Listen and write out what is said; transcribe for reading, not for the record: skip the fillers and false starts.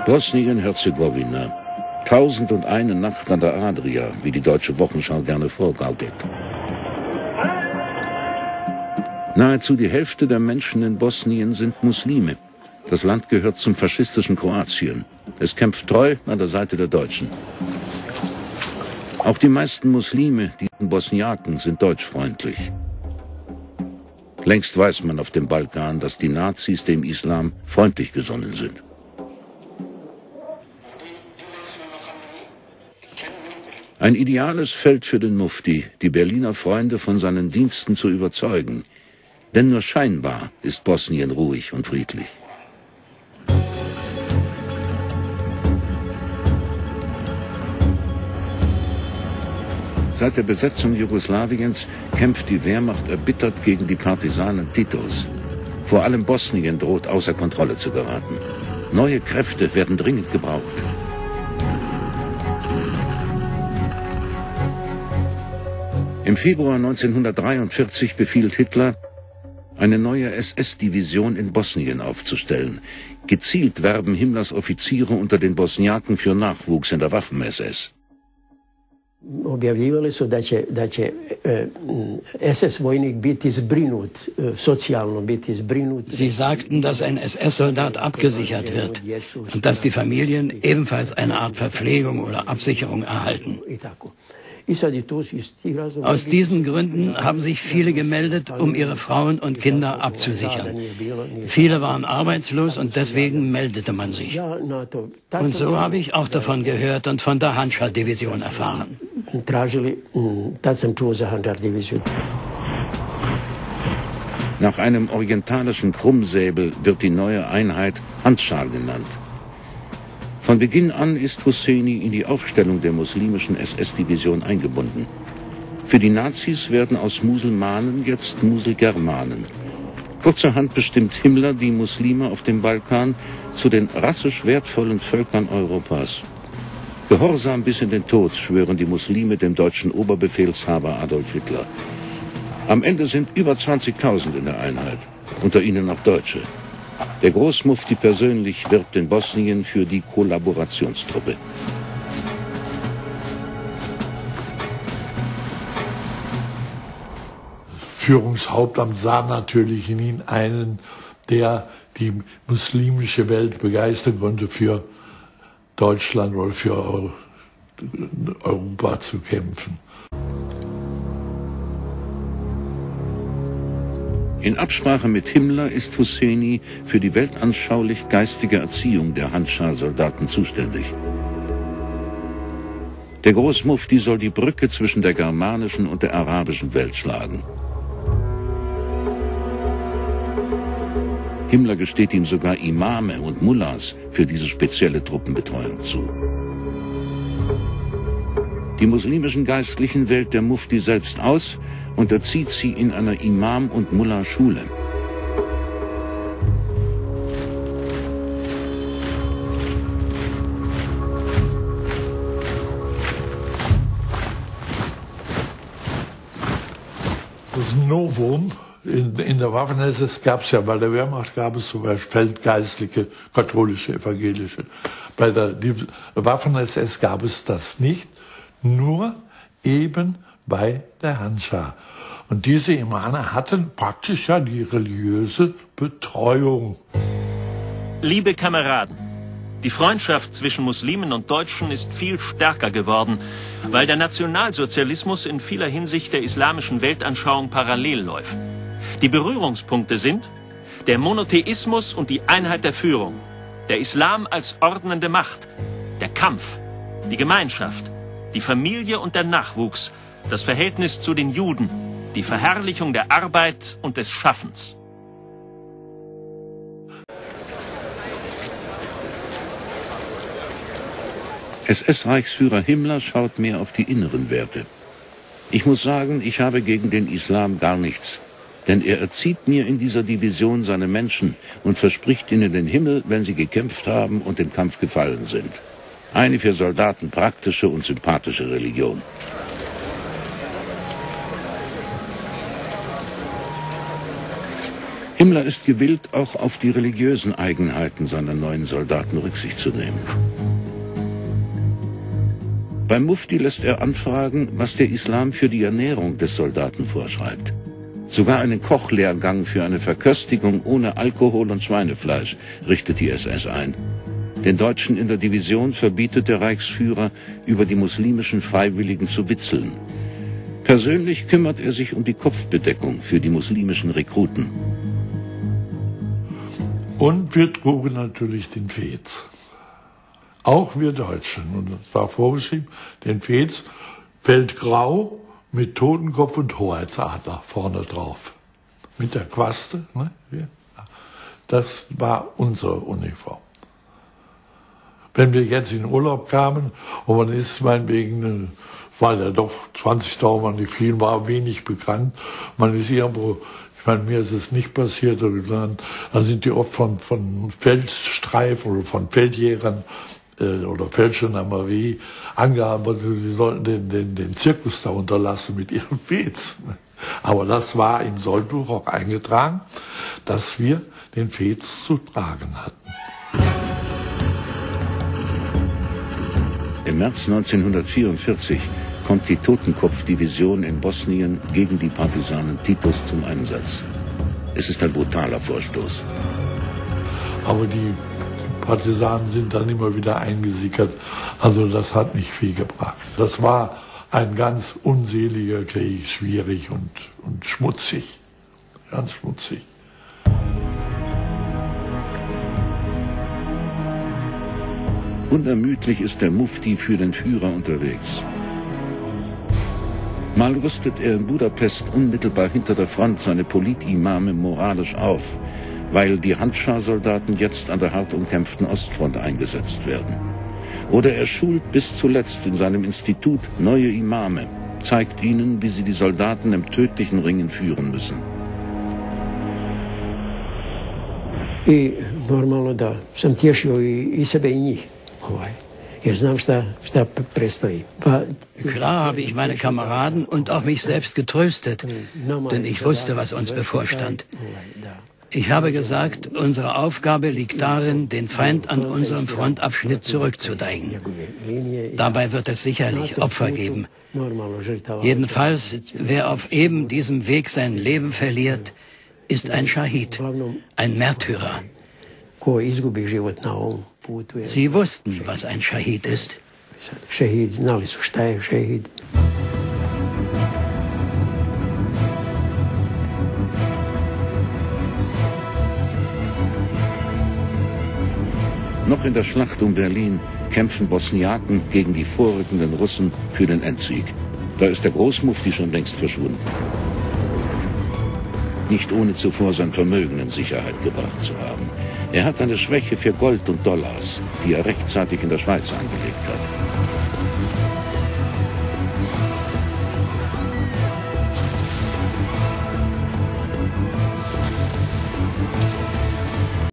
Bosnien-Herzegowina. 1001 Nacht an der Adria, wie die Deutsche Wochenschau gerne vorgaukelt. Nahezu die Hälfte der Menschen in Bosnien sind Muslime. Das Land gehört zum faschistischen Kroatien. Es kämpft treu an der Seite der Deutschen. Auch die meisten Muslime, die Bosniaken, sind deutschfreundlich. Längst weiß man auf dem Balkan, dass die Nazis dem Islam freundlich gesonnen sind. Ein ideales Feld für den Mufti, die Berliner Freunde von seinen Diensten zu überzeugen. Denn nur scheinbar ist Bosnien ruhig und friedlich. Seit der Besetzung Jugoslawiens kämpft die Wehrmacht erbittert gegen die Partisanen Titos. Vor allem Bosnien droht außer Kontrolle zu geraten. Neue Kräfte werden dringend gebraucht. Im Februar 1943 befiehlt Hitler, eine neue SS-Division in Bosnien aufzustellen. Gezielt werben Himmlers Offiziere unter den Bosniaken für Nachwuchs in der Waffen-SS. Objavljivali su da će SS-Vojnik biti zbrinut, sozialno biti zbrinut. Sie sagten, dass ein SS-Soldat abgesichert wird und dass die Familien ebenfalls eine Art Verpflegung oder Absicherung erhalten. Aus diesen Gründen haben sich viele gemeldet, um ihre Frauen und Kinder abzusichern. Viele waren arbeitslos und deswegen meldete man sich. Und so habe ich auch davon gehört und von der Handschar-Division erfahren. Nach einem orientalischen Krummsäbel wird die neue Einheit Handschar genannt. Von Beginn an ist Husseini in die Aufstellung der muslimischen SS-Division eingebunden. Für die Nazis werden aus Muselmanen jetzt Muselgermanen. Kurzerhand bestimmt Himmler die Muslime auf dem Balkan zu den rassisch wertvollen Völkern Europas. Gehorsam bis in den Tod schwören die Muslime dem deutschen Oberbefehlshaber Adolf Hitler. Am Ende sind über 20.000 in der Einheit, unter ihnen auch Deutsche. Der Großmufti persönlich wirbt in Bosnien für die Kollaborationstruppe. Führungshauptamt sah natürlich in ihn einen, der die muslimische Welt begeistern konnte, für Deutschland oder für Europa zu kämpfen. In Absprache mit Himmler ist Husseini für die weltanschaulich-geistige Erziehung der Handschar-Soldaten zuständig. Der Großmufti soll die Brücke zwischen der germanischen und der arabischen Welt schlagen. Himmler gesteht ihm sogar Imame und Mullahs für diese spezielle Truppenbetreuung zu. Die muslimischen Geistlichen wählt der Mufti selbst aus und erzieht sie in einer Imam- und Mullah-Schule. Das Novum in der Waffen-SS gab es ja, bei der Wehrmacht gab es zum Beispiel Feldgeistliche, katholische, evangelische. Bei der Waffen-SS gab es das nicht, nur eben bei der Handschar. Und diese Imame hatten praktisch ja die religiöse Betreuung. Liebe Kameraden, die Freundschaft zwischen Muslimen und Deutschen ist viel stärker geworden, weil der Nationalsozialismus in vieler Hinsicht der islamischen Weltanschauung parallel läuft. Die Berührungspunkte sind der Monotheismus und die Einheit der Führung, der Islam als ordnende Macht, der Kampf, die Gemeinschaft, die Familie und der Nachwuchs, das Verhältnis zu den Juden, die Verherrlichung der Arbeit und des Schaffens. SS-Reichsführer Himmler schaut mehr auf die inneren Werte. Ich muss sagen, ich habe gegen den Islam gar nichts. Denn er erzieht mir in dieser Division seine Menschen und verspricht ihnen den Himmel, wenn sie gekämpft haben und im Kampf gefallen sind. Eine für Soldaten praktische und sympathische Religion. Himmler ist gewillt, auch auf die religiösen Eigenheiten seiner neuen Soldaten Rücksicht zu nehmen. Beim Mufti lässt er anfragen, was der Islam für die Ernährung des Soldaten vorschreibt. Sogar einen Kochlehrgang für eine Verköstigung ohne Alkohol und Schweinefleisch richtet die SS ein. Den Deutschen in der Division verbietet der Reichsführer, über die muslimischen Freiwilligen zu witzeln. Persönlich kümmert er sich um die Kopfbedeckung für die muslimischen Rekruten. Und wir trugen natürlich den Fez. Auch wir Deutschen. Und es war vorgeschrieben, den Fez feldgrau mit Totenkopf und Hoheitsadler vorne drauf. Mit der Quaste. Ne? Das war unsere Uniform. Wenn wir jetzt in Urlaub kamen und man ist meinetwegen, weil ja doch 20.000 Mann nicht viel war, wenig bekannt, man ist irgendwo, ich meine, mir ist es nicht passiert, da sind die oft von Feldstreifen oder von Feldjägern oder Feldgendarmerie angehalten, weil sie sollten den Zirkus da unterlassen mit ihrem Fez. Aber das war im Sollbuch auch eingetragen, dass wir den Fez zu tragen hatten. Im März 1944 kommt die Totenkopfdivision in Bosnien gegen die Partisanen Titos zum Einsatz. Es ist ein brutaler Vorstoß. Aber die Partisanen sind dann immer wieder eingesickert. Also das hat nicht viel gebracht. Das war ein ganz unseliger Krieg, schwierig und schmutzig. Ganz schmutzig. Unermüdlich ist der Mufti für den Führer unterwegs. Mal rüstet er in Budapest unmittelbar hinter der Front seine Politimame moralisch auf, weil die Handschar-Soldaten jetzt an der hart umkämpften Ostfront eingesetzt werden. Oder er schult bis zuletzt in seinem Institut neue Imame, zeigt ihnen, wie sie die Soldaten im tödlichen Ringen führen müssen. I normalno da sam tješio i sebe i njih. Jer znam šta predstoji. Klar habe ich meine Kameraden und auch mich selbst getröstet, denn ich wusste, was uns bevorstand. Ich habe gesagt, unsere Aufgabe liegt darin, den Feind an unserem Frontabschnitt zurückzudrängen. Dabei wird es sicherlich Opfer geben. Jedenfalls, wer auf eben diesem Weg sein Leben verliert, ist ein Schahid, ein Märtyrer. Sie wussten, was ein Schahid ist. Noch in der Schlacht um Berlin kämpfen Bosniaken gegen die vorrückenden Russen für den Endsieg. Da ist der Großmufti schon längst verschwunden. Nicht ohne zuvor sein Vermögen in Sicherheit gebracht zu haben. Er hat eine Schwäche für Gold und Dollars, die er rechtzeitig in der Schweiz angelegt hat.